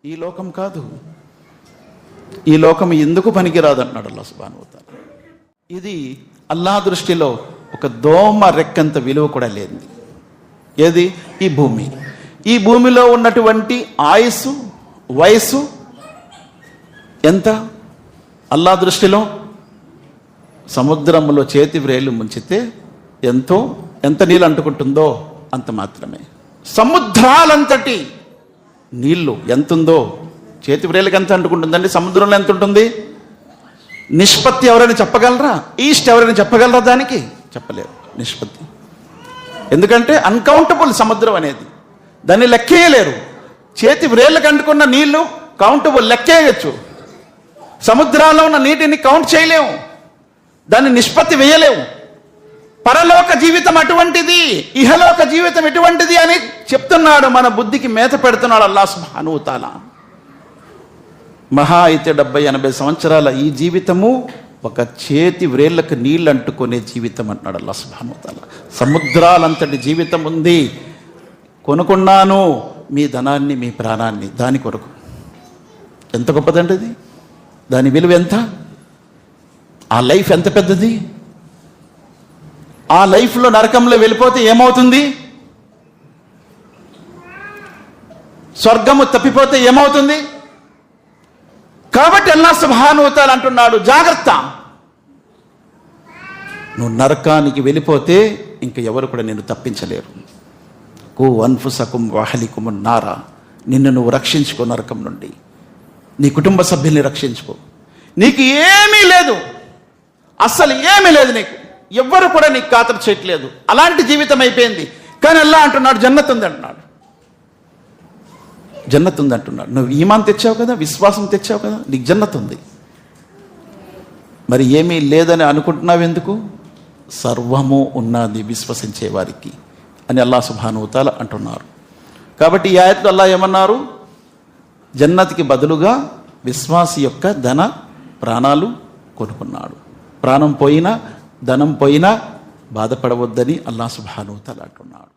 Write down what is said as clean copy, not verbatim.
ఈ లోకం కాదు, ఈ లోకం ఎందుకు పనికిరాదు అంటున్నాడు అల్లాహ్ సుబ్హానహు వ తఆలా. ఇది అల్లాహ్ దృష్టిలో ఒక దోమ రెక్కంత విలువ కూడా లేనిది. ఏది? ఈ భూమి. ఈ భూమిలో ఉన్నటువంటి ఆయుస్సు, వయస్సు ఎంత? అల్లాహ్ దృష్టిలో సముద్రంలో చేతి వ్రేలు ముంచితే ఎంత నీళ్ళు అంటుకుంటుందో అంత మాత్రమే. సముద్రాలంతటి నీళ్లు ఎంతుందో చేతి వ్రేలుకి ఎంత అంటుకుంటుందండి? సముద్రంలో ఎంత ఉంటుంది? నిష్పత్తి ఎవరైనా చెప్పగలరా? ఈస్ట్ ఎవరైనా చెప్పగలరా? దానికి చెప్పలేరు నిష్పత్తి. ఎందుకంటే అన్కౌంటబుల్ సముద్రం అనేది, దాన్ని లెక్కేయలేరు. చేతి వ్రేళ్ళకి అంటుకున్న నీళ్లు కౌంటబుల్, లెక్కేయచ్చు. సముద్రాల్లో ఉన్న నీటిని కౌంట్ చేయలేము, దాన్ని నిష్పత్తి వేయలేము. పరలోక జీవితం అటువంటిది, ఇహలోక జీవితం ఎటువంటిది అని చెప్తున్నాడు. మన బుద్ధికి మేత పెడుతున్నాడు అల్లాహ్ సుబ్హానహు వ తఆలా. మహా అయితే 70-80 సంవత్సరాల ఈ జీవితము ఒక చేతి వ్రేళ్లకు నీళ్ళు అంటుకునే జీవితం అంటున్నాడు అల్లాహ్ సుబ్హానహు వ తఆలా. సముద్రాలంతటి జీవితం ఉంది. కొనుక్కున్నాను మీ ధనాన్ని, మీ ప్రాణాన్ని దాని కొరకు. ఎంత గొప్పదండి అది! దాని విలువ ఎంత? ఆ లైఫ్ ఎంత పెద్దది! ఆ లైఫ్లో నరకంలో వెళ్ళిపోతే ఏమవుతుంది? స్వర్గము తప్పిపోతే ఏమవుతుంది? కాబట్టి అల్లాహ్ సుబ్హానహు వ తఆలా అంటున్నాడు, జాగ్రత్త, నువ్వు నరకానికి వెళ్ళిపోతే ఇంక ఎవరు కూడా నిన్ను తప్పించలేరు. కు అన్ఫుసకుం వహలికుం నారా, నిన్ను నువ్వు రక్షించుకో నరకం నుండి, నీ కుటుంబ సభ్యుల్ని రక్షించుకో. నీకు ఏమీ లేదు, అస్సలు ఏమీ లేదు, నీకు ఎవ్వరు కూడా నీకు ఖాతరు చేయట్లేదు. అలాంటి జీవితం అయిపోయింది. కానీ అల్లాహ్ అంటున్నాడు జన్నత్ ఉంది అంటున్నాడు, జన్నత్ ఉంది అంటున్నాడు. నువ్వు ఈమాన్ తెచ్చావు కదా, విశ్వాసం తెచ్చావు కదా, నీకు జన్నత్ ఉంది. మరి ఏమీ లేదని అనుకుంటున్నావు ఎందుకు? సర్వము ఉన్నది విశ్వసించే వారికి అని అల్లాహ్ సుబ్హానహు వ తఆలా అంటున్నారు. కాబట్టి ఈ ఆయత్లో అల్లాహ్ ఏమన్నారు? జన్నత్కి బదులుగా విశ్వాసి యొక్క ధన ప్రాణాలు కొనుక్కున్నాడు. ప్రాణం పోయినా ధనం పోయినా బాధపడవద్దని అల్లాహ్ సుబ్హానహు వ తఆలా అంటున్నాడు.